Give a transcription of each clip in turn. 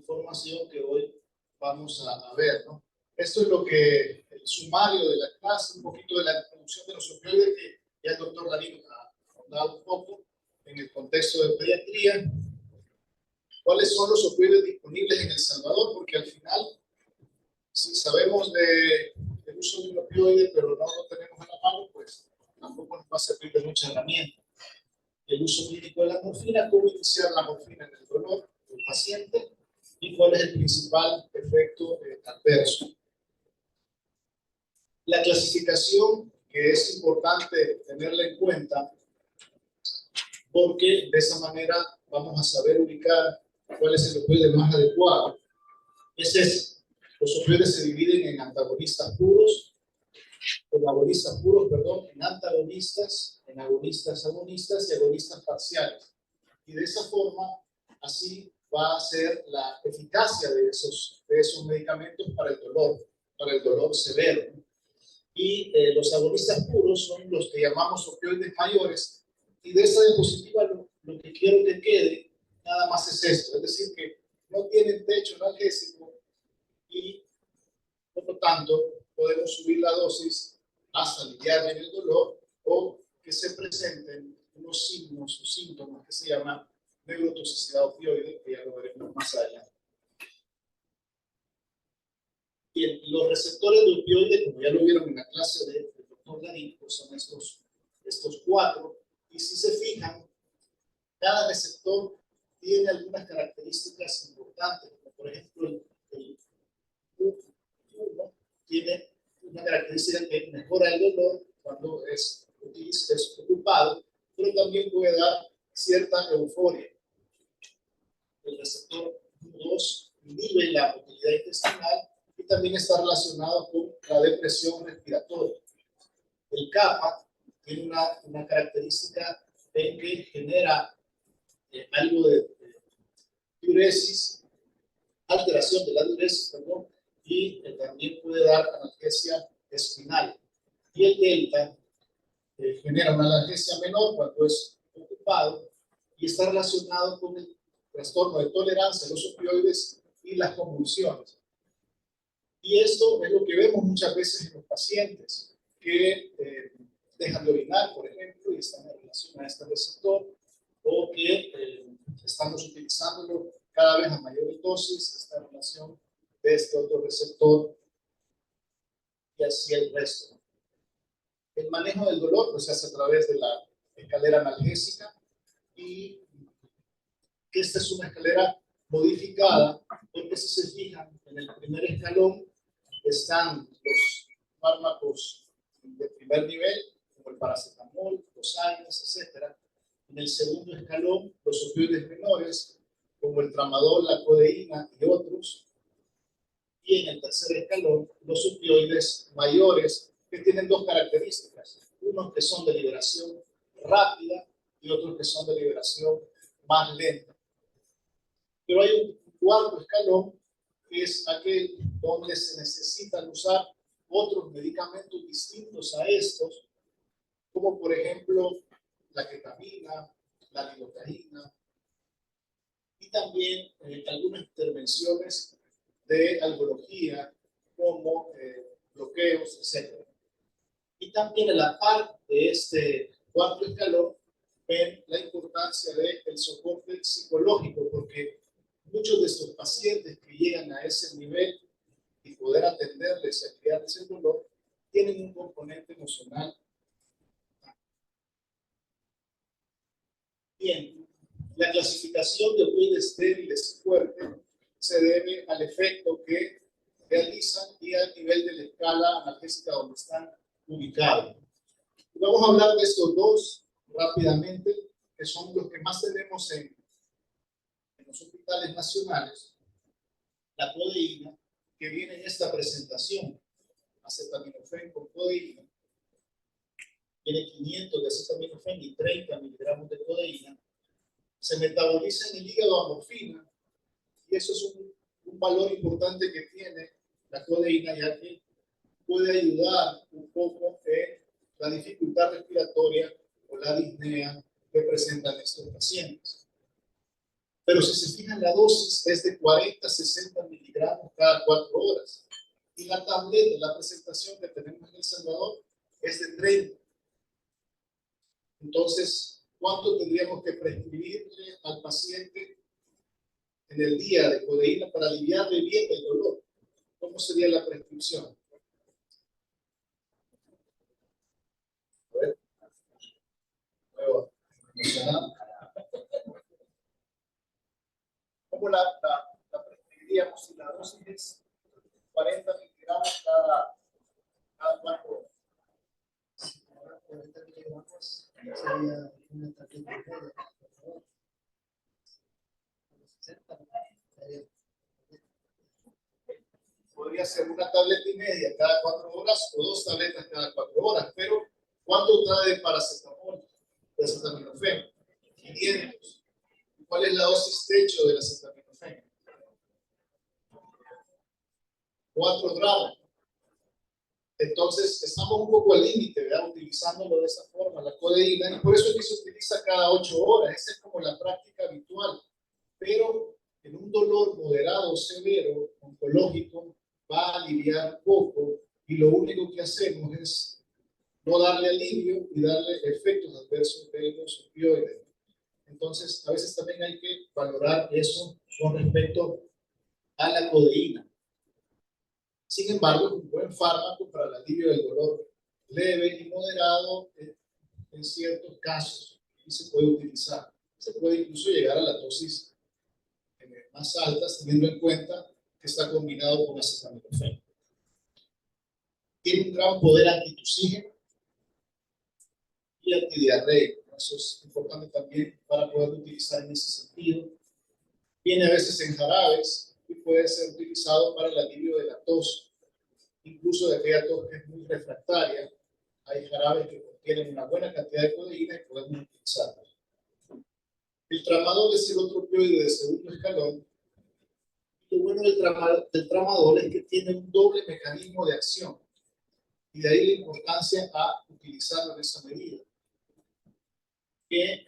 información que hoy vamos a ver, ¿no? Esto es lo que el sumario de la clase, un poquito de la introducción de los opioides que ya el doctor Darío ha dado un poco en el contexto de pediatría. ¿Cuáles son los opioides disponibles en El Salvador? Porque al final, si sabemos del uso de un opioide, pero no lo tenemos en la mano, pues tampoco nos va a servir de mucha herramienta. El uso clínico de la morfina, cómo iniciar la morfina en el dolor del paciente y cuál es el principal efecto adverso. La clasificación, que es importante tenerla en cuenta, porque de esa manera vamos a saber ubicar cuál es el opioide más adecuado. Los opioides se dividen en antagonistas puros, en antagonistas, en agonistas y agonistas parciales. Y de esa forma, así va a ser la eficacia de esos medicamentos para el dolor severo. Y los agonistas puros son los que llamamos opioides mayores. Y de esa diapositiva lo que quiero que quede nada más es esto, es decir, que no tienen techo analgésico y por lo tanto podemos subir la dosis hasta aliviar bien el dolor o que se presenten unos signos o síntomas que se llaman neurotoxicidad opioide, que ya lo veremos más adelante. Bien, los receptores de opioide, como ya lo vieron en la clase del doctor Darío, pues son estos 4, y si se fijan, cada receptor tiene algunas características importantes, como por ejemplo el U1 tiene una característica que mejora el dolor cuando es ocupado, pero también puede dar cierta euforia. El receptor U2 inhibe la motilidad intestinal y también está relacionado con la depresión respiratoria. El kappa tiene una característica en que genera algo de diuresis, alteración de la diuresis, perdón, y también puede dar analgesia espinal. Y el delta genera una analgesia menor cuando es ocupado y está relacionado con el trastorno de tolerancia a los opioides y las convulsiones. Y esto es lo que vemos muchas veces en los pacientes que dejan de orinar, por ejemplo, y están en relación a este receptor, o que estamos utilizándolo cada vez a mayores dosis, esta relación de este otro receptor, y así el resto. El manejo del dolor pues, se hace a través de la escalera analgésica, y que esta es una escalera modificada, porque si se fijan, en el primer escalón están los fármacos de primer nivel, como el paracetamol, los AINES, etc. En el segundo escalón, los opioides menores, como el tramadol, la codeína y otros. Y en el tercer escalón, los opioides mayores, que tienen dos características. Unos que son de liberación rápida y otros que son de liberación más lenta. Pero hay un cuarto escalón, que es aquel donde se necesitan usar otros medicamentos distintos a estos, como por ejemplo la ketamina, la lidocaína, y también algunas intervenciones de algología, como bloqueos, etc. Y también a la par de este cuarto escalón, ven la importancia del soporte psicológico, porque muchos de estos pacientes que llegan a ese nivel y poder atenderles y aliviarles el dolor, tienen un componente emocional. Bien, la clasificación de opioides débiles y fuertes se debe al efecto que realizan y al nivel de la escala analgésica donde están ubicados. Vamos a hablar de estos dos rápidamente, que son los que más tenemos en los hospitales nacionales. La codeína, que viene en esta presentación, acetaminofén con codeína, tiene 500 de acetaminofén y 30 miligramos de codeína, se metaboliza en el hígado a morfina, y eso es un valor importante que tiene la codeína, ya que puede ayudar un poco en la dificultad respiratoria o la disnea que presentan estos pacientes. Pero si se fijan, la dosis es de 40 a 60 miligramos cada 4 horas. Y la tableta, la presentación que tenemos en El Salvador, es de 30. Entonces, ¿cuánto tendríamos que prescribirle al paciente en el día de codeína para aliviarle bien el dolor? ¿Cómo sería la prescripción? A ver. Nuevo. ¿Cómo la prescribiríamos si la dosis es 40 miligramos cada 4 horas? 40 miligramos sería una tableta. Podría ser una tableta y media cada 4 horas o 2 tabletas cada 4 horas, pero ¿cuánto trae de paracetamol, de acetaminofén? 500. ¿Cuál es la dosis techo del acetaminofén? 4 gramos. Entonces, estamos un poco al límite, ¿verdad? Utilizándolo de esa forma, la codeína, y por eso es que se utiliza cada 8 horas. Esa es como la práctica habitual. Pero en un dolor moderado o severo, oncológico, va a aliviar un poco, y lo único que hacemos es no darle alivio y darle efectos adversos de los opioides. Entonces, a veces también hay que valorar eso con respecto a la codeína. Sin embargo, es un buen fármaco para el alivio del dolor leve y moderado en ciertos casos, y se puede utilizar. Se puede incluso llegar a la dosis más altas, teniendo en cuenta que está combinado con acetaminofén. Tiene un gran poder antitusígeno y antidiarreico. Eso es importante también para poder utilizar en ese sentido. Viene a veces en jarabes y puede ser utilizado para el alivio de la tos, incluso de aquella tos que es muy refractaria. Hay jarabes que contienen una buena cantidad de codeína y podemos utilizarlos. El tramadol es el otro opioide de segundo escalón. Lo bueno del tramadol es que tiene un doble mecanismo de acción, y de ahí la importancia a utilizarlo en esa medida, que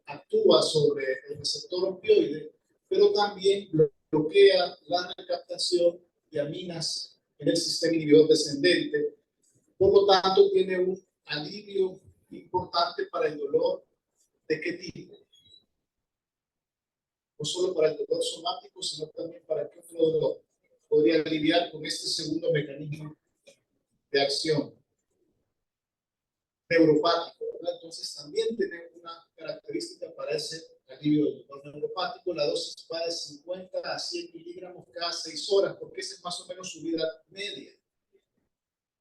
actúa sobre el receptor opioide, pero también bloquea la recaptación de aminas en el sistema inhibidor descendente. Por lo tanto, tiene un alivio importante para el dolor. ¿De qué tipo? No solo para el dolor somático, sino también para qué otro dolor podría aliviar con este segundo mecanismo de acción neuropático, ¿verdad? Entonces también tiene una característica para ese alivio del dolor neuropático. La dosis va de 50 a 100 miligramos cada 6 horas, porque esa es más o menos su vida media.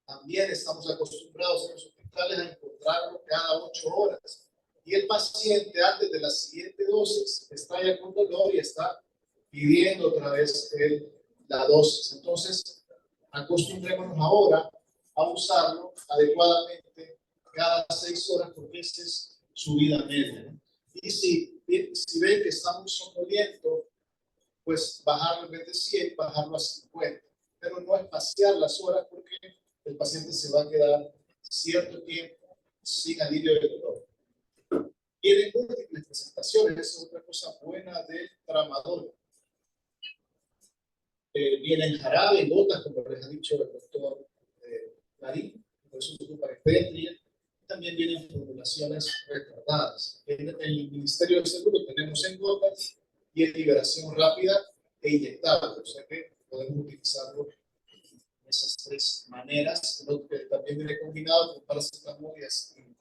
También estamos acostumbrados en los hospitales a encontrarlo cada 8 horas. Y el paciente, antes de la siguiente dosis, está ya con dolor y está pidiendo otra vez la dosis. Entonces, acostumbrémonos ahora a usarlo adecuadamente cada 6 horas, porque esa es su vida media. Y si ven que está muy somnoliento, pues bajarlo en vez de 100, bajarlo a 50. Pero no espaciar las horas, porque el paciente se va a quedar cierto tiempo sin alivio del dolor. Tienen múltiples presentaciones, esa es otra cosa buena del tramadol. Viene en jarabe, en gotas, como les ha dicho el doctor Marín, por eso se ocupa Spectria. También vienen formulaciones retardadas. En el Ministerio de Seguro tenemos en gotas y en liberación rápida e inyectable, o sea que podemos utilizarlo en esas 3 maneras, que también viene combinado con paracetamol y aspirina.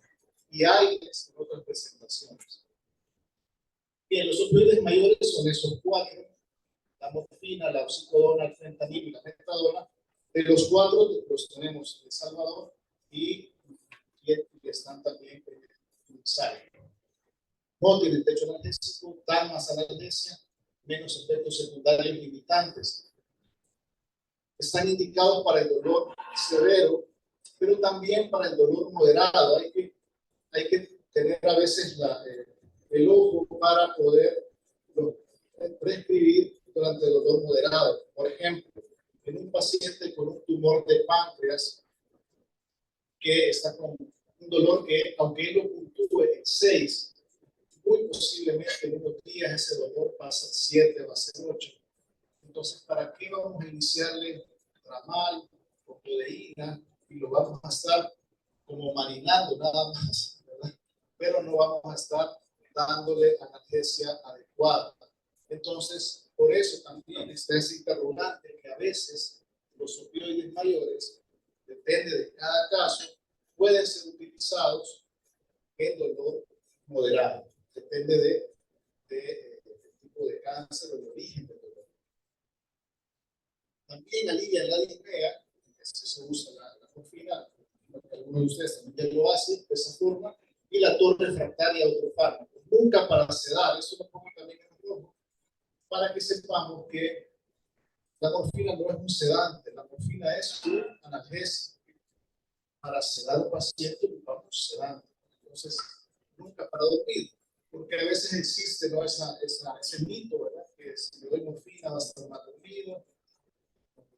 Y hay otras presentaciones. Bien, los opioides mayores son esos 4: la morfina, la oxicodona, el fentanil y la metadona. De los 4 los tenemos en El Salvador y están también en Usaya. No tienen techo analgésico, dan más analgesia, menos efectos secundarios limitantes. Están indicados para el dolor severo, pero también para el dolor moderado. Hay que tener a veces el ojo para poder prescribir durante el dolor moderado. Por ejemplo, en un paciente con un tumor de páncreas que está con un dolor que, aunque él lo puntúe en 6, muy posiblemente en unos días ese dolor pasa 7, va a ser 8. Entonces, ¿para qué vamos a iniciarle ramal o proteína y lo vamos a estar como marinando nada más, ¿verdad? Pero no vamos a estar dándole analgesia adecuada? Entonces, por eso también está ese interrogante que a veces los opioides mayores, depende de cada caso, pueden ser utilizados en dolor moderado. Depende del tipo de cáncer o del origen del dolor. También alivia la disnea, se usa la morfina, algunos de ustedes también ya lo hacen de esa forma, y la torre refractaria a otro fármaco. Nunca para sedar, eso lo pongo también en el rojo, para que sepamos que la morfina no es un sedante, la morfina es un analgésico. Para sedar al paciente ocupamos sedante. Entonces, nunca para dormir, porque a veces existe, ¿no? ese mito, ¿verdad? Que si le doy morfina va a estar más dormido.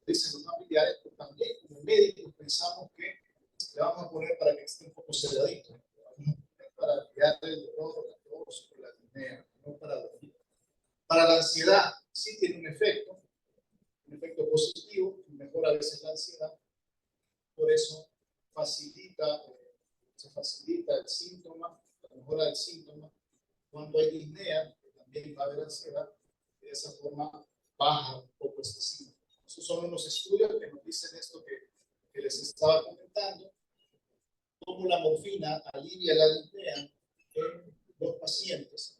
Dicen los familiares, pero también como médicos pensamos que le vamos a poner para que esté un poco sedadito, para aliviar el dolor, la tos o la disnea, no para dormir. Para la ansiedad sí tiene un efecto positivo, mejora a veces la ansiedad, por eso se facilita el síntoma, la mejora del síntoma. Cuando hay disnea, que también va a haber ansiedad, de esa forma baja un poco este síntoma. Esos son unos estudios que nos dicen esto que les estaba comentando, cómo la morfina alivia la disnea en los pacientes.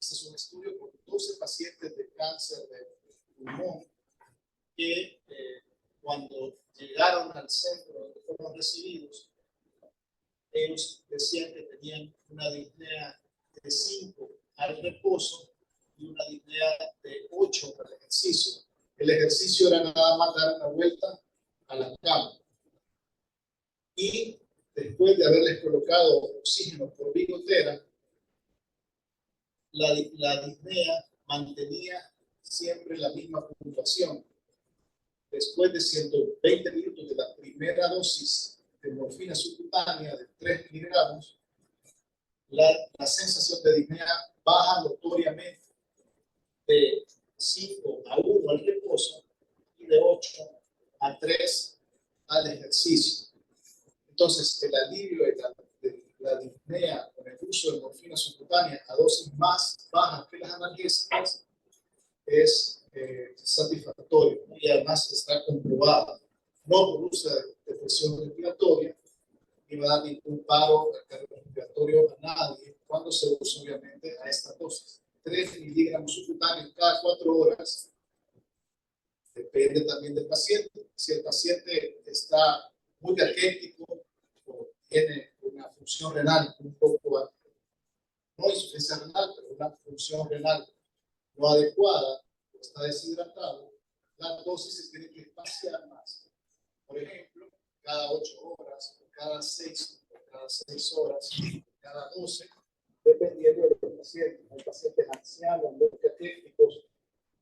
Este es un estudio con 12 pacientes de cáncer de pulmón que cuando llegaron al centro donde fueron recibidos, ellos decían que tenían una disnea de 5 al reposo y una disnea de 8 al ejercicio. El ejercicio era nada más dar una vuelta a la cama. Y después de haberles colocado oxígeno por bigotera, la disnea mantenía siempre la misma puntuación. Después de 120 minutos de la primera dosis de morfina subcutánea de 3 miligramos, la sensación de disnea baja notoriamente de 5 a 1 al reposo y de 8 a 3 al ejercicio. Entonces, el alivio de la disnea con el uso de morfina subcutánea a dosis más bajas que las analgésicas es satisfactorio, ¿no? Y además está comprobado. No produce depresión respiratoria ni va a dar ningún paro respiratorio a nadie cuando se usa obviamente a esta dosis. 3 miligramos subcutáneos cada 4 horas. Depende también del paciente. Si el paciente está muy caquético o tiene una función renal un poco, no insuficiencia renal, pero una función renal no adecuada, o está deshidratado, la dosis se tiene que espaciar más. Por ejemplo, cada 8 horas, cada 6 horas, cada 12, dependiendo del paciente. Hay pacientes ancianos, muy caquéticos,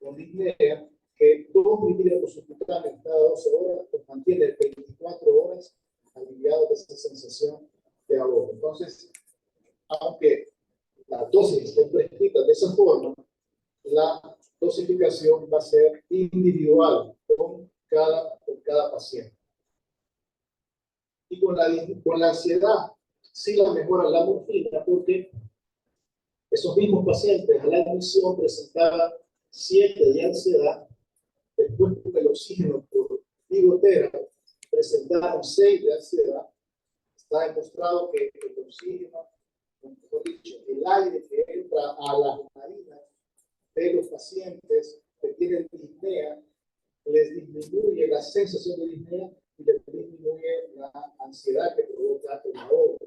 con disnea, que 2 miligramos subcutáneos cada 12 horas, pues mantiene 24 horas aliviado de esa sensación de ahogo. Entonces, aunque la dosis esté prescrita de esa forma, la dosificación va a ser individual con cada paciente. Y con la ansiedad, sí la mejora la morfina, porque esos mismos pacientes a la admisión presentaban 7 de ansiedad, después con el oxígeno por bigotera presentaron 6 de ansiedad. Está demostrado que el oxígeno, mejor dicho, el aire que entra a las narinas de los pacientes que tienen disnea, les disminuye la sensación de disnea y les disminuye la ansiedad que provoca el ahogo.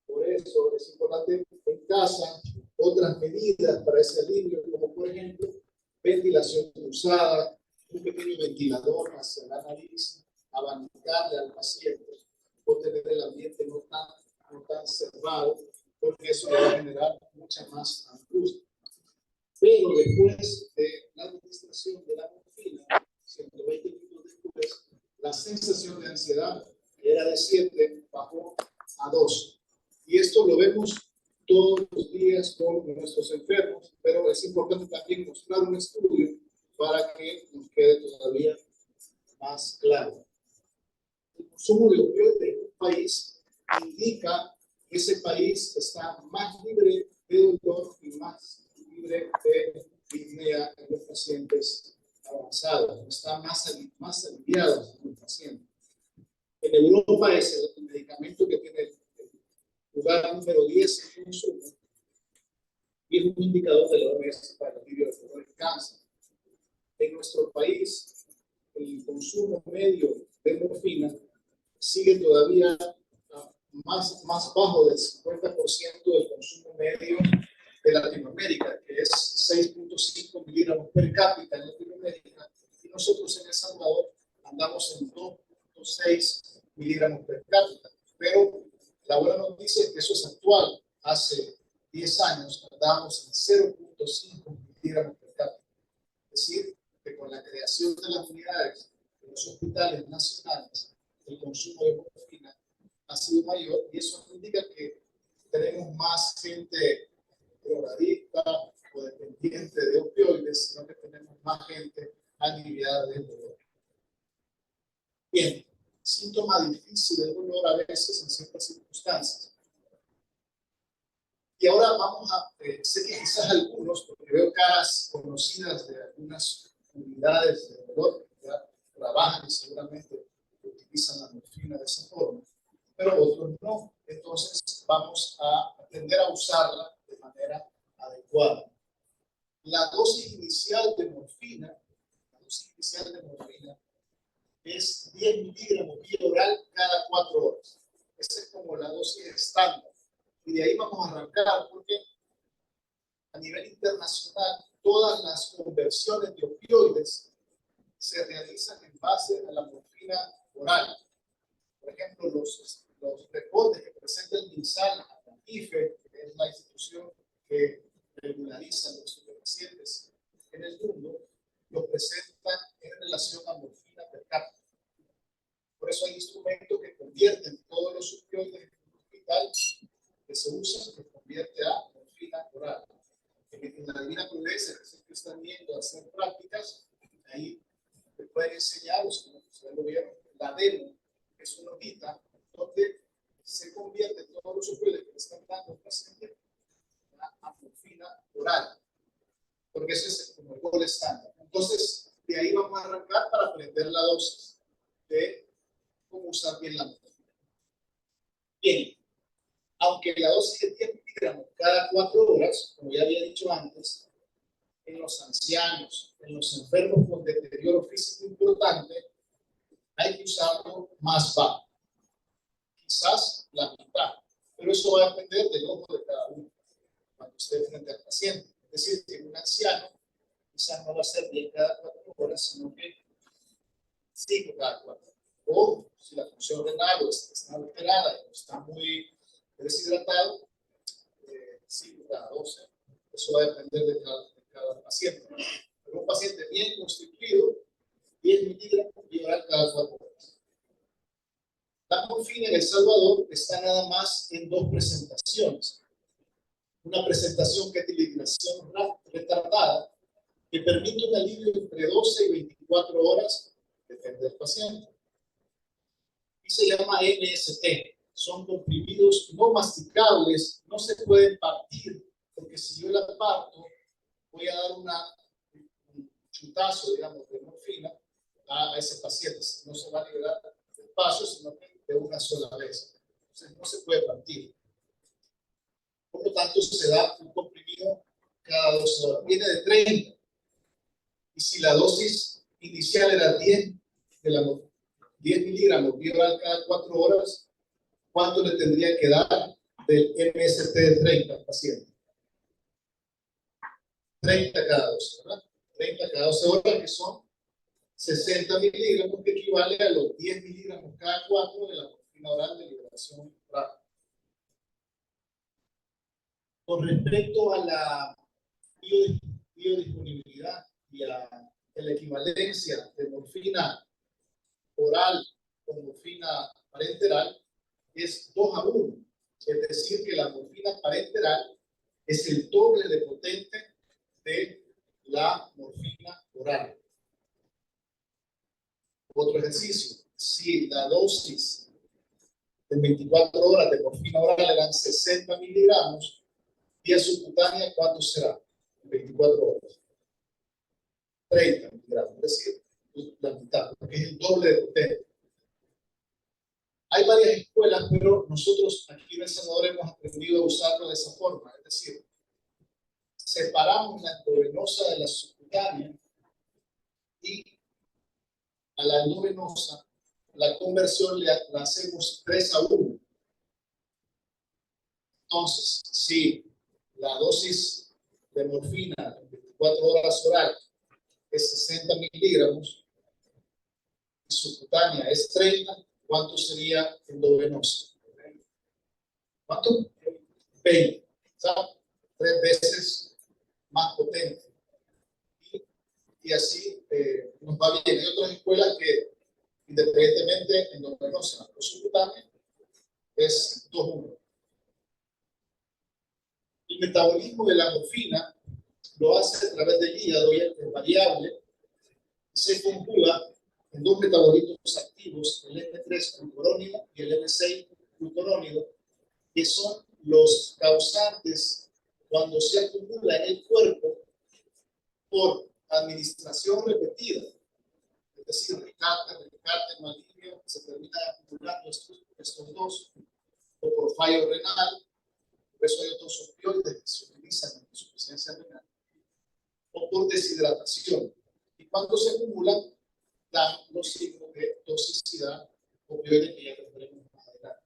Por eso es importante en casa otras medidas para ese alivio, como por ejemplo ventilación cruzada, un pequeño ventilador hacia la nariz, abanicarle al paciente, o tener el ambiente no tan cerrado, porque eso le va a generar mucha más angustia. Pero después de la administración de la morfina, 120 minutos después, la sensación de ansiedad, que era de 7, bajó a 2. Y esto lo vemos todos los días con importante también mostrar un estudio para que nos quede todavía más claro. El consumo de opioides en un país indica que ese país está más libre de dolor y más libre de disnea en los pacientes avanzados, está más aliviados en los pacientes. En Europa es el medicamento que tiene el lugar número 10 en consumo y es un indicador de la OMS para el alivio del dolor y cáncer. En nuestro país, el consumo medio de morfina sigue todavía más bajo del 50% del consumo medio de Latinoamérica, que es 6.5 miligramos per cápita en Latinoamérica, y nosotros en El Salvador andamos en 2.6 miligramos per cápita. Pero la buena noticia es que eso es actual. Hace 10 años andábamos en 0.5 miligramos per cápita. Es decir, que con la creación de las unidades de los hospitales nacionales, el consumo de morfina ha sido mayor, y eso indica que tenemos más gente drogadicta o dependiente de opioides, sino que tenemos más gente aliviada del dolor. Bien, síntoma difícil del dolor a veces en ciertas circunstancias. Y ahora vamos a, sé que quizás algunos, porque veo caras conocidas de algunas unidades de dolor que ya trabajan y seguramente utilizan la morfina de esa forma, pero otros no. Entonces vamos a aprender a usarla de manera adecuada. La dosis inicial de morfina, es 10 miligramos vía oral cada 4 horas. Esa es como la dosis estándar. Y de ahí vamos a arrancar porque a nivel internacional todas las conversiones de opioides se realizan en base a la morfina oral. Por ejemplo, los reportes que presenta el MinSal a la IFE, que es la institución que regulariza los estupefacientes en el mundo, lo presentan en relación a morfina per cápita. Por eso hay instrumentos que convierten todos los opioides en un hospital que se usan, que convierte a morfina oral. En la Divina Providencia, que están viendo a hacer prácticas, ahí te pueden enseñar, o si no, ustedes lo vieron, la demo, que es una hojita donde se convierte todos los opioides que le están dando al paciente a morfina oral, porque ese es como el gol estándar. Entonces, de ahí vamos a arrancar para aprender la dosis de cómo usar bien la morfina. Bien, aunque la dosis de 10 miligramos cada 4 horas, como ya había dicho antes, en los ancianos, en los enfermos con deterioro físico importante, hay que usarlo más bajo. Quizás la mitad, pero eso va a depender del ojo de cada uno cuando esté frente al paciente. Es decir, que un anciano quizás no va a ser 10 cada 4 horas, sino que 5 cada 4. O si la función renal está alterada y está muy deshidratado, 5 cada 12. Eso va a depender de cada paciente. Pero un paciente bien constituido, 10 miligramos y oral cada 4 horas. La morfina en El Salvador está nada más en 2 presentaciones. Una presentación que es de liberación retardada, que permite un alivio entre 12 y 24 horas, depende del paciente. Y se llama MST. Son comprimidos no masticables, no se pueden partir, porque si yo la parto, voy a dar un chutazo, digamos, de morfina a ese paciente. No se va a liberar despacio, sino que de una sola vez. Entonces no se puede partir. Por lo tanto, se da un comprimido cada 12 horas. Viene de 30. Y si la dosis inicial era 10 miligramos vía oral cada 4 horas, ¿cuánto le tendría que dar del MST de 30 al paciente? 30 cada 12, ¿verdad? 30 cada 12 horas, que son 60 miligramos, que equivale a los 10 miligramos cada 4 de la morfina oral de liberación rápida. Con respecto a la biodisponibilidad y a la equivalencia de morfina oral con morfina parenteral, es 2 a 1. Es decir, que la morfina parenteral es el doble de potente de la morfina oral. Otro ejercicio, si la dosis de 24 horas de morfina oral eran 60 miligramos, vía subcutánea, ¿cuánto será? 24 horas. 30 miligramos, es decir, la mitad, porque es el doble de potente. Hay varias escuelas, pero nosotros aquí en El Salvador hemos aprendido a usarlo de esa forma, es decir, separamos la endovenosa de la subcutánea y a la endovenosa la conversión la hacemos 3:1. Entonces, si la dosis de morfina en 24 horas oral es 60 miligramos y subcutánea es 30, ¿cuánto sería endovenosa? ¿Cuánto? 20. ¿Sabes? 3 veces más potente. Y así nos va bien. Hay otras escuelas que, independientemente, endovenosa o subcutánea, es 2:1. El metabolismo de la morfina lo hace a través del hígado y es variable. Se conjuga en dos metabolitos activos, el N3-glucurónido y el N6-glucurónido, que son los causantes cuando se acumula en el cuerpo por administración repetida, es decir, rescate maligno, se termina acumulando estos dos, o por fallo renal, por eso hay otros opioides que se utilizan en insuficiencia renal, o por deshidratación. Y cuando se acumulan, dan los signos de toxicidad, opioides que ya tendremos más adelante.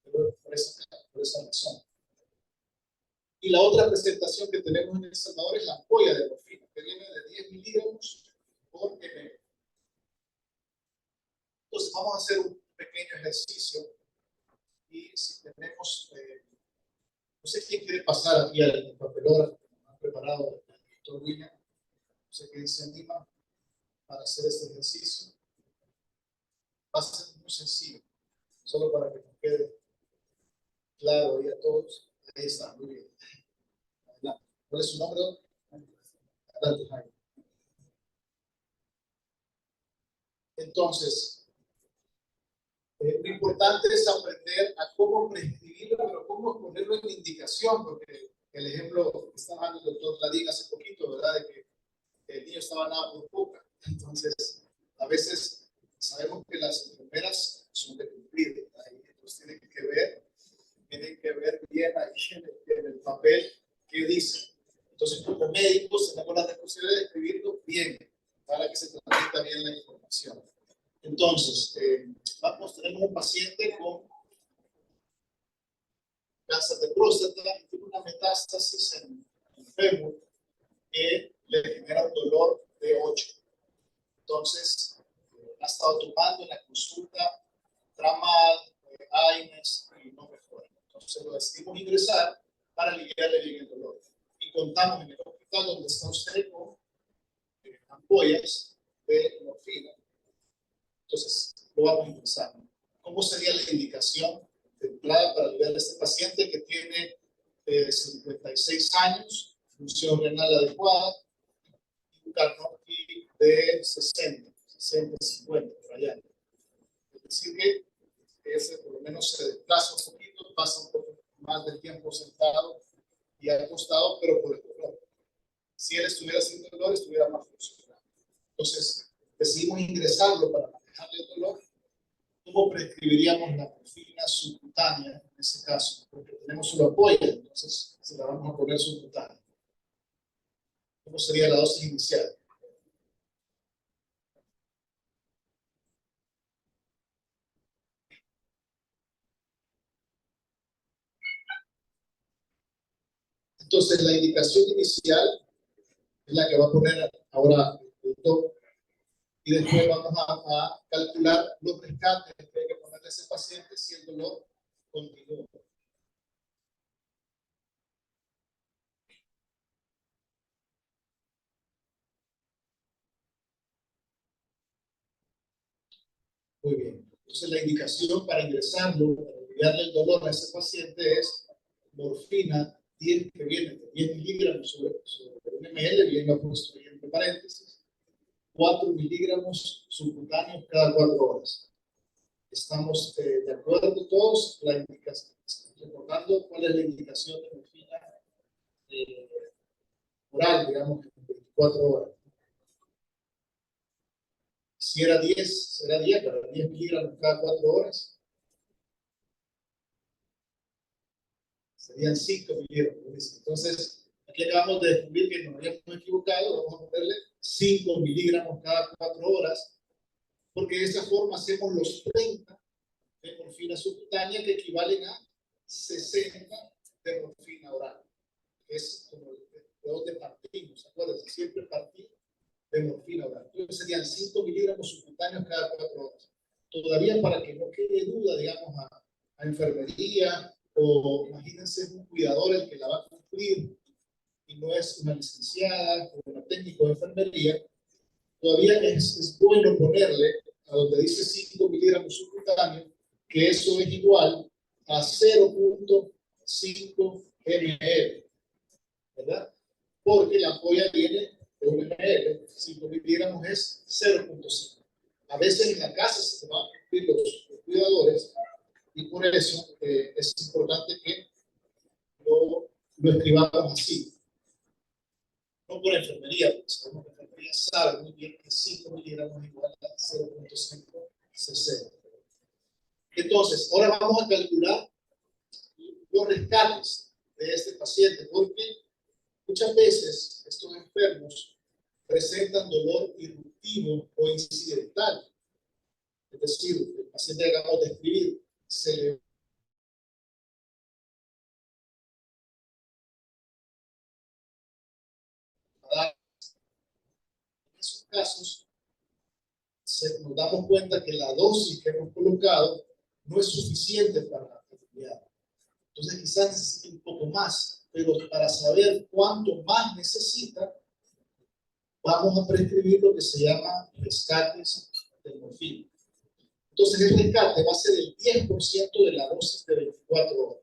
Pero por esa razón. Y la otra presentación que tenemos en El Salvador es la ampolla de morfina, que viene de 10 miligramos por ml. Entonces vamos a hacer un pequeño ejercicio y si tenemos, no sé quién quiere pasar aquí al papelógrafo que nos ha preparado el doctor William, no sé quién se anima para hacer este ejercicio. Va a ser muy sencillo, solo para que nos quede claro ahí a todos. Ahí está, muy bien. Adelante. ¿Cuál es su nombre? Adelante, Jaime. Entonces, lo importante es aprender a cómo prescribirlo, pero cómo ponerlo en indicación, porque el ejemplo que estaba dando el doctor Ladín hace poquito, ¿verdad? De que el niño estaba nada por boca. Entonces, a veces sabemos que las enfermeras son de cumplir, ¿verdad? Y entonces tienen que ver bien ahí en el papel qué dice. Entonces, como médicos tenemos la responsabilidad de escribirlo bien, para que se transmita bien la información. Entonces, tenemos un paciente con cáncer de próstata y tiene una metástasis en el fémur que le genera un dolor de 8. Entonces, ha estado tomando en la consulta Tramal, AINES y no mejora. Entonces, lo decidimos ingresar para aliviarle bien el dolor. Y contamos en el hospital donde está usted con ampollas de morfina. Entonces, lo vamos a ingresar. ¿Cómo sería la indicación de entrada para aliviar a este paciente que tiene 56 años, función renal adecuada, y un Carnoti de 60, 50, por allá? Es decir, que ese por lo menos se desplaza un poquito, pasa un poco más del tiempo sentado y acostado, pero por el dolor. Si él estuviera sin dolor, estuviera más funcional. Entonces, decidimos ingresarlo para manejarle el dolor. ¿Cómo prescribiríamos la morfina subcutánea en ese caso? Porque tenemos una ampolla, entonces se la vamos a poner subcutánea. ¿Cómo sería la dosis inicial? Entonces, la indicación inicial es la que va a poner ahora el doctor. Y después vamos a calcular los rescates que hay que ponerle a ese paciente si el dolor continúa. Muy bien. Entonces, la indicación para ingresarlo, para aliviarle el dolor a ese paciente es morfina 10, que viene de 10 miligramos sobre ml, bien lo he puesto ahí entre paréntesis, 4 miligramos subcutáneos cada 4 horas. Estamos de acuerdo todos, la indicación, recordando cuál es la indicación de morfina oral, digamos, en 24 horas. Si era 10, será 10, pero 10 miligramos cada 4 horas. Serían 5 miligramos. Entonces, aquí acabamos de descubrir que nos habíamos equivocado, vamos a ponerle 5 miligramos cada 4 horas, porque de esa forma hacemos los 30 de morfina subcutánea que equivalen a 60 de morfina oral. Es como de donde partimos, acuérdense, siempre partimos de morfina oral. Entonces serían 5 miligramos subcutáneos cada 4 horas. Todavía para que no quede duda, digamos, a enfermería, o imagínense un cuidador el que la va a cumplir y no es una licenciada o una técnico de enfermería, todavía es bueno ponerle a donde dice 5 miligramos subcutáneos, que eso es igual a 0.5 ml, ¿verdad? Porque la ampolla viene de 1 ml, 5 miligramos es 0.5. A veces en la casa se van a cumplir los cuidadores y por eso es importante que lo escribamos así. No por enfermería, porque sabemos que la enfermería sabe muy bien que 5 miligramos es igual a 0.5 cc. Entonces, ahora vamos a calcular los rescates de este paciente, porque muchas veces estos enfermos presentan dolor irruptivo o incidental. Es decir, el paciente que acabamos de escribir se le va a dar. En esos casos, nos damos cuenta que la dosis que hemos colocado no es suficiente para la enfermedad. Entonces quizás necesite un poco más, pero para saber cuánto más necesita, vamos a prescribir lo que se llama rescates de morfina. Entonces el rescate va a ser el 10% de la dosis de 24 horas.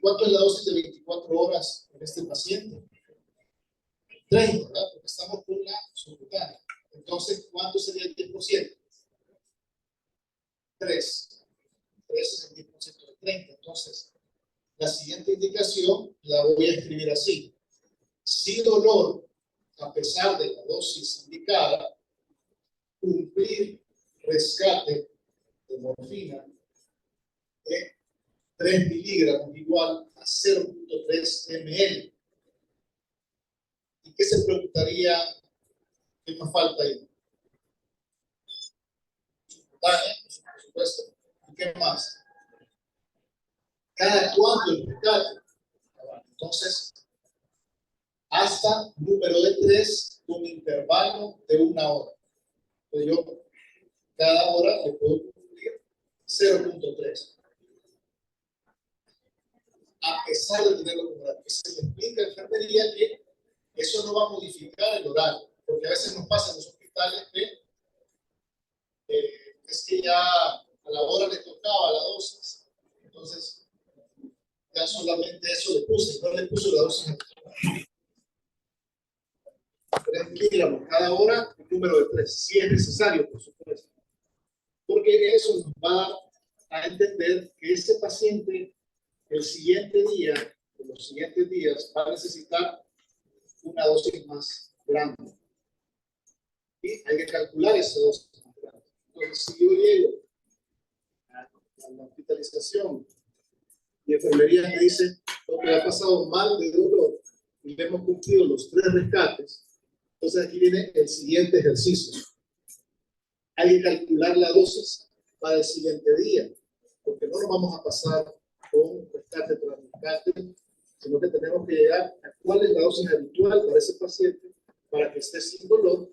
¿Cuánto es la dosis de 24 horas en este paciente? 30, ¿verdad? Porque estamos con la subcutánea. Entonces, ¿cuánto sería el 10%? 3. 3 es el 10% de 30. Entonces, la siguiente indicación la voy a escribir así. Si dolor, a pesar de la dosis indicada, cumplir rescate de morfina de 3 miligramos igual a 0.3 ml. ¿Y qué se preguntaría? ¿Qué nos falta ahí? Subcutánea, por supuesto. ¿Y qué más? ¿Cada cuánto el rescate? Entonces, hasta número de 3, un intervalo de 1 hora. Entonces yo cada hora le puedo cumplir 0.3. A pesar de tenerlo como horario. Se le explica a enfermería que eso no va a modificar el horario, porque a veces nos pasa en los hospitales que es que ya a la hora le tocaba la dosis, entonces ya solamente eso le puse, no le puso la dosis. 3 miligramos cada hora, un número de 3, si es necesario, por supuesto. Porque eso nos va a entender que ese paciente el siguiente día, en los siguientes días, va a necesitar una dosis más grande. Y hay que calcular esa dosis más grande. Entonces, si yo llego a la hospitalización y enfermería me dice lo que ha pasado mal de dolor y le hemos cumplido los 3 rescates, entonces aquí viene el siguiente ejercicio. Hay que calcular la dosis para el siguiente día, porque no nos vamos a pasar con rescate tras rescate, sino que tenemos que llegar a cuál es la dosis habitual para ese paciente para que esté sin dolor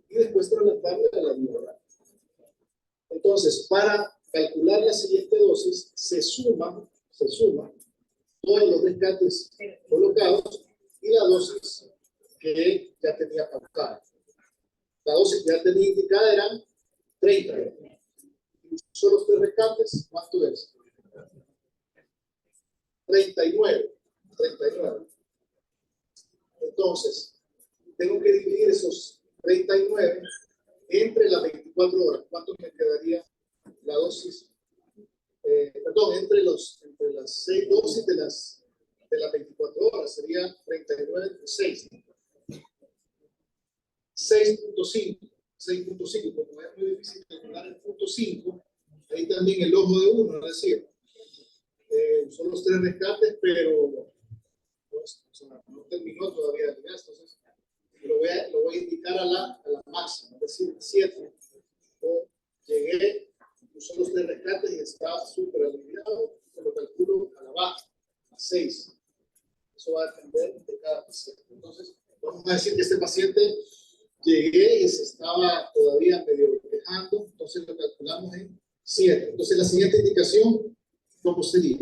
y después trasladarle a la vía oral. Entonces, para calcular la siguiente dosis, se suma todos los rescates colocados y la dosis que ya tenía pautada. La dosis que ya tenía indicada eran 30. Son los 3 rescates, ¿cuánto es? 39. Entonces, tengo que dividir esos 39 entre las 24 horas. ¿Cuánto me quedaría la dosis? Perdón, entre las 6 dosis de las 24 horas. Sería 39 entre 6. 6.5, como es muy difícil calcular el punto 5, ahí también el ojo de uno, es decir, son los 3 rescates, pero pues, o sea, no terminó todavía el gasto, entonces lo voy a indicar a la máxima, es decir, 7. O llegué, son los 3 rescates y está súper aliviado, se lo calculo a la baja, a 6. Eso va a depender de cada paciente. Entonces, vamos a decir que este paciente llegué y se estaba todavía medio quejando, entonces lo calculamos en 7. Entonces la siguiente indicación, ¿cómo sería?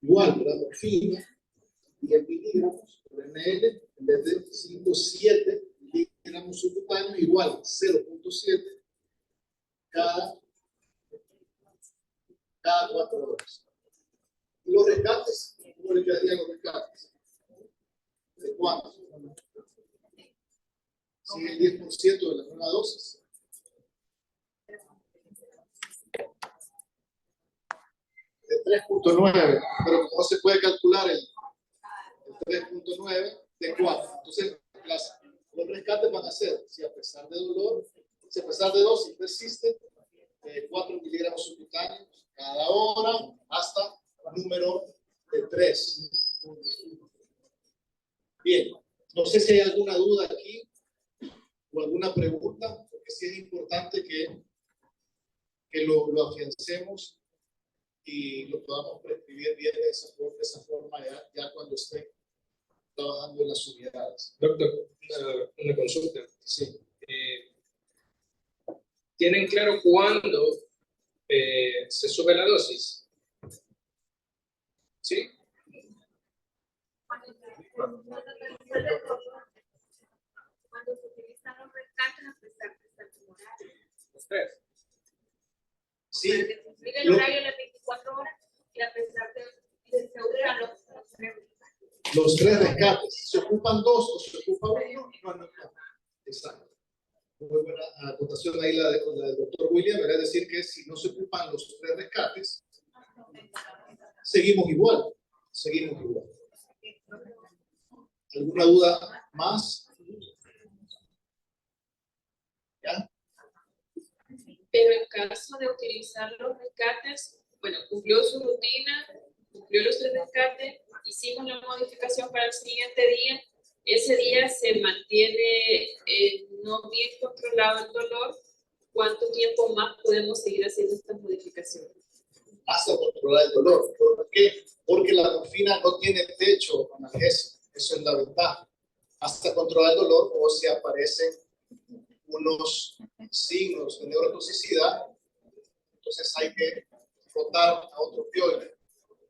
Igual, la morfina, 10 miligramos por ml, en vez de 5,7 miligramos subcutáneos, igual 0.7 cada 4 horas. ¿Y los rescates? ¿Cómo le quedarían los rescates? ¿De cuánto? Sí, el 10% de la nueva dosis. De 3.9, pero como no se puede calcular el 3.9 de 4. Entonces, los rescates van a ser, si a pesar de dolor, si a pesar de dosis persiste, 4 miligramos subcutáneos cada hora hasta número de 3. Bien, no sé si hay alguna duda aquí o alguna pregunta, porque sí es importante que lo afiancemos y lo podamos prescribir bien de esa forma ya cuando esté trabajando en las unidades. Doctor, una consulta. Sí. ¿Tienen claro cuándo se sube la dosis? ¿Sí? Cuando se utilizan los rescates a pesar de estar temporales. Los 3. Sí. Sigue el horario de las 24 horas y a pesar de se usan los 3 rescates. Los 3 rescates. ¿Se ocupan 2 o se ocupa 1? No. Exacto. Muy buena acotación ahí la del doctor William, es decir que si no se ocupan los 3 rescates, seguimos igual. ¿Alguna duda más? ¿Ya? Pero en caso de utilizar los rescates, bueno, cumplió su rutina, cumplió los 3 rescates, hicimos la modificación para el siguiente día, ese día se mantiene no bien controlado el dolor, ¿cuánto tiempo más podemos seguir haciendo estas modificaciones? Hasta controlar el dolor. ¿Por qué? Porque la morfina no tiene techo analgésico, eso es la ventaja. Hasta controlar el dolor o si aparecen unos signos de neurotoxicidad, entonces hay que rotar a otro opioide.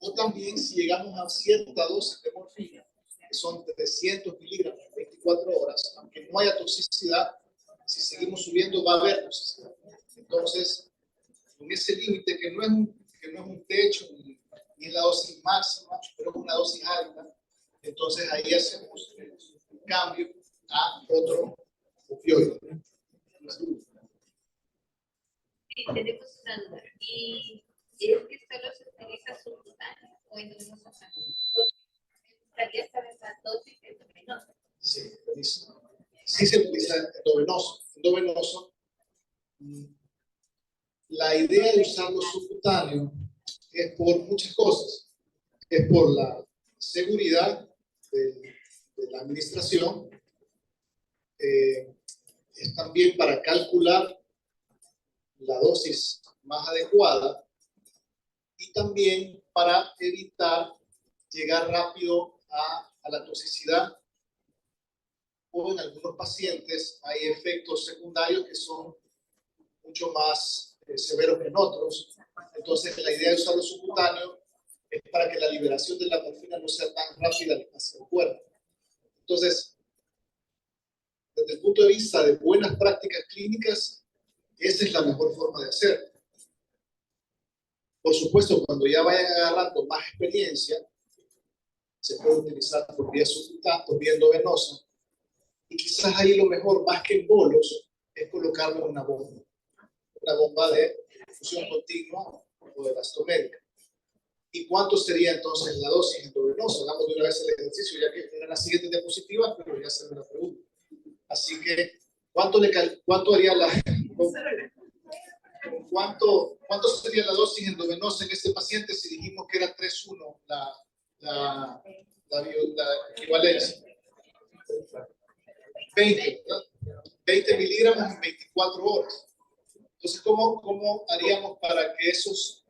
O también si llegamos a cierta dosis de morfina, que son 300 miligramos en 24 horas, aunque no haya toxicidad, si seguimos subiendo va a haber toxicidad. Entonces, en ese límite que no es un techo ni es la dosis máxima, pero es una dosis alta, entonces ahí hacemos un cambio a otro opioide. Sí, tenemos una duda. ¿Y es que solo se utiliza subcutáneo o endovenoso también? Me gustaría saber la dosis de endovenoso. Sí, buenísimo. Sí se utiliza endovenoso. Endovenoso. La idea de usarlo subcutáneo es por muchas cosas. Es por la seguridad de la administración. Es también para calcular la dosis más adecuada y también para evitar llegar rápido a la toxicidad, o en algunos pacientes hay efectos secundarios que son mucho más severos que en otros. Entonces la idea de usar el subcutáneo es para que la liberación de la morfina no sea tan rápida hacia el cuerpo. Entonces, desde el punto de vista de buenas prácticas clínicas, esa es la mejor forma de hacerlo. Por supuesto, cuando ya vayan agarrando más experiencia, se puede utilizar por vía subcutánea, por vía endovenosa, y quizás ahí lo mejor, más que en bolos, es colocarlo en una bomba de infusión continua o de elastomérica. ¿Y cuánto sería entonces la dosis endovenosa? Hagamos de una vez el ejercicio, ya que en la siguiente diapositiva, pero ya se me la pregunta. Así que, ¿cuánto haría ¿cuánto sería la dosis endovenosa en este paciente si dijimos que era 3:1 la equivalencia? 20, ¿verdad? 20 miligramos en 24 horas. Entonces, ¿cómo haríamos para que esos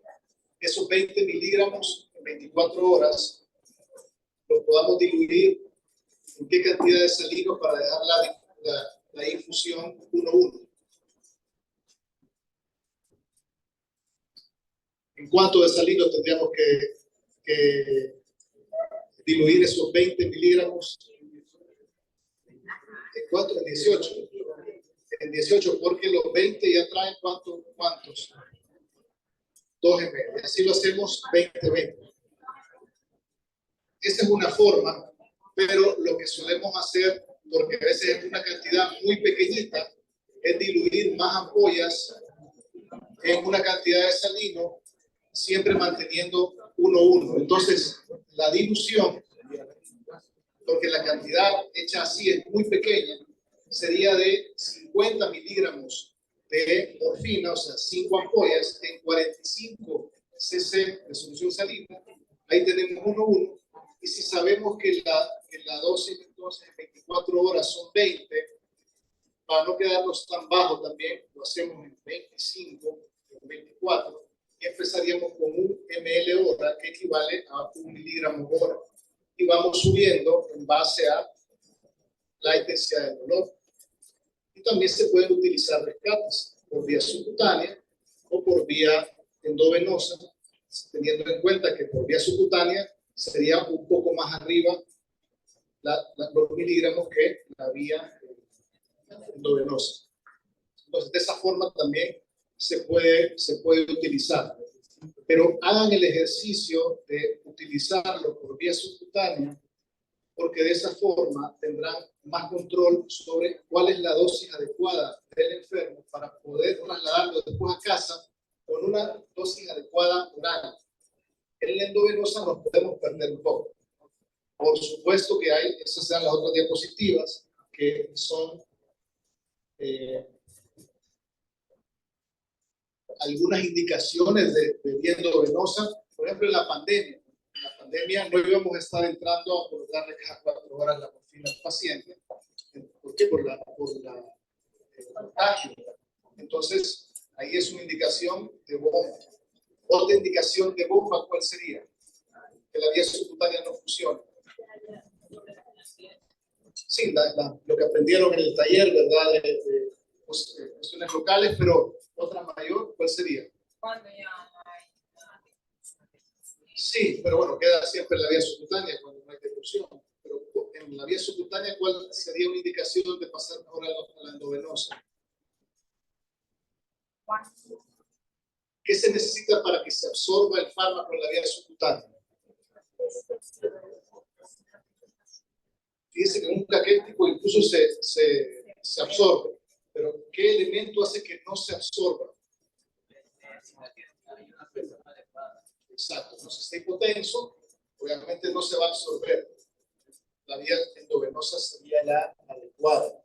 20 miligramos en 24 horas los podamos diluir? ¿En qué cantidad de salinos para dejar la infusión 1:1? ¿En cuánto de salinos tendríamos que diluir esos 20 miligramos? ¿En cuánto? En 18. En 18, porque los 20 ya traen ¿cuántos? 2 ml. Así lo hacemos 20-20. Esa es una forma, pero lo que solemos hacer, porque a veces es una cantidad muy pequeñita, es diluir más ampollas en una cantidad de salino, siempre manteniendo 1:1. Entonces, la dilución, porque la cantidad hecha así es muy pequeña, sería de 50 miligramos de morfina, o sea, 5 ampollas en 45 cc de solución salina. Ahí tenemos 1:1. Y si sabemos que la dosis entonces en 24 horas son 20, para no quedarnos tan bajo también, lo hacemos en 25, en 24, y empezaríamos con 1 ml hora, que equivale a 1 miligramo hora. Y vamos subiendo en base a la intensidad del dolor. Y también se pueden utilizar rescates por vía subcutánea o por vía endovenosa, teniendo en cuenta que por vía subcutánea sería un poco más arriba los miligramos que la vía endovenosa. Entonces, de esa forma también se puede utilizar. Pero hagan el ejercicio de utilizarlo por vía subcutánea, porque de esa forma tendrán más control sobre cuál es la dosis adecuada del enfermo para poder trasladarlo después a casa con una dosis adecuada oral. En la endovenosa nos podemos perder un poco. Por supuesto que hay, esas sean las otras diapositivas, que son algunas indicaciones de vía endovenosa. Por ejemplo, en la pandemia no íbamos a estar entrando a colocarle cada 4 horas la morfina al paciente. ¿Por qué? Por el contagio. Entonces, ahí es una indicación de bomba. Otra indicación de bomba, ¿cuál sería? Que la vía subcutánea no funcione. Sí, lo que aprendieron en el taller, ¿verdad? De cuestiones locales, pero otra mayor, ¿cuál sería? Cuando ya no hay nada. Sí, pero bueno, queda siempre la vía subcutánea cuando no hay difusión. Pero en la vía subcutánea, ¿cuál sería una indicación de pasar mejor a la endovenosa? ¿Qué se necesita para que se absorba el fármaco en la vía subcutánea? Fíjense que un caquético incluso se absorbe, pero ¿qué elemento hace que no se absorba? Exacto, no se está hipotenso, obviamente no se va a absorber. La vía endovenosa sería la adecuada.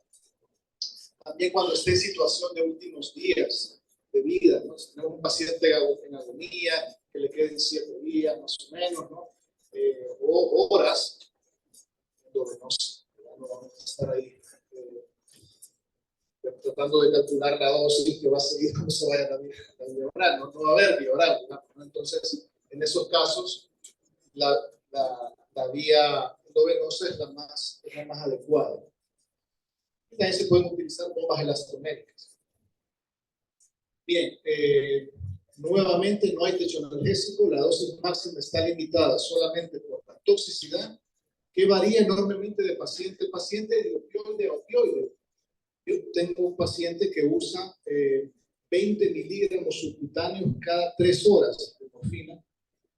También cuando esté en situación de últimos días de vida, ¿no? Si tenemos un paciente en agonía, que le queden 7 días más o menos, ¿no? O horas, endovenosa. No vamos a estar ahí tratando de calcular la dosis que va a seguir cómo se vaya la vía oral. No va a haber vía oral, ¿no? Entonces, en esos casos, la vía endovenosa es la más adecuada. Y también se pueden utilizar bombas elastoméricas. Bien, nuevamente no hay techo analgésico, la dosis máxima está limitada solamente por la toxicidad, que varía enormemente de paciente a paciente, de opioide a opioide. Yo tengo un paciente que usa 20 miligramos subcutáneos cada 3 horas de morfina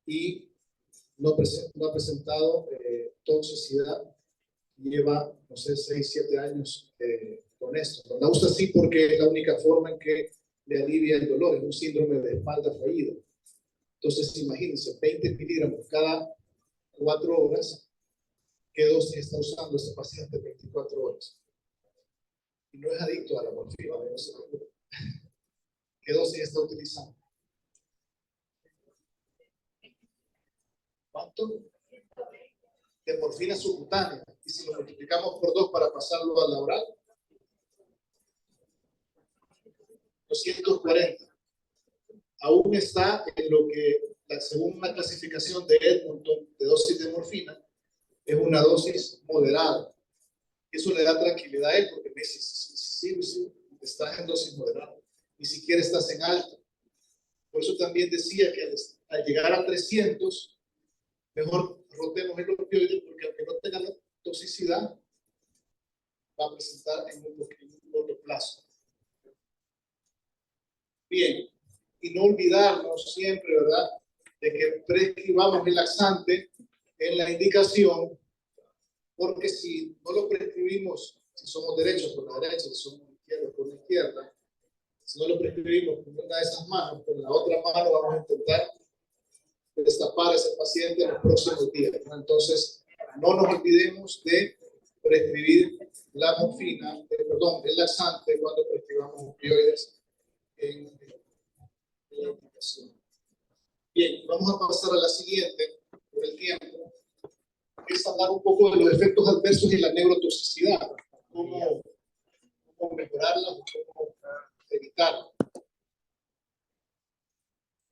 y no ha presentado toxicidad. Lleva, no sé, 6, 7 años con esto. La usa así porque es la única forma en que le alivia el dolor. Es un síndrome de espalda fallida. Entonces, imagínense, 20 miligramos cada 4 horas. ¿Qué dosis está usando ese paciente 24 horas? Y no es adicto a la morfina. No se preocupe. ¿Qué dosis está utilizando? ¿Cuánto? De morfina subcutánea. Y si lo multiplicamos por 2 para pasarlo a la oral, 240. Aún está en lo que, según una clasificación de Edmonton de dosis de morfina, es una dosis moderada. Eso le da tranquilidad a él porque me dice, sí, estás en dosis moderada. Ni siquiera estás en alta. Por eso también decía que al llegar a 300, mejor rotemos el opioide porque aunque no tenga la toxicidad, va a presentar en un corto plazo. Bien, y no olvidarnos siempre, ¿verdad?, de que prescribamos el laxante en la indicación, porque si no lo prescribimos, si somos derechos por la derecha, si somos izquierdos por la izquierda, si no lo prescribimos con una de esas manos, con la otra mano vamos a intentar destapar a ese paciente en los próximos días, ¿no? Entonces, no nos olvidemos de prescribir la morfina, el laxante cuando prescribamos opioides en la indicación. Bien, vamos a pasar a la siguiente por el tiempo, que es hablar un poco de los efectos adversos y la neurotoxicidad, cómo mejorarla, cómo evitarla.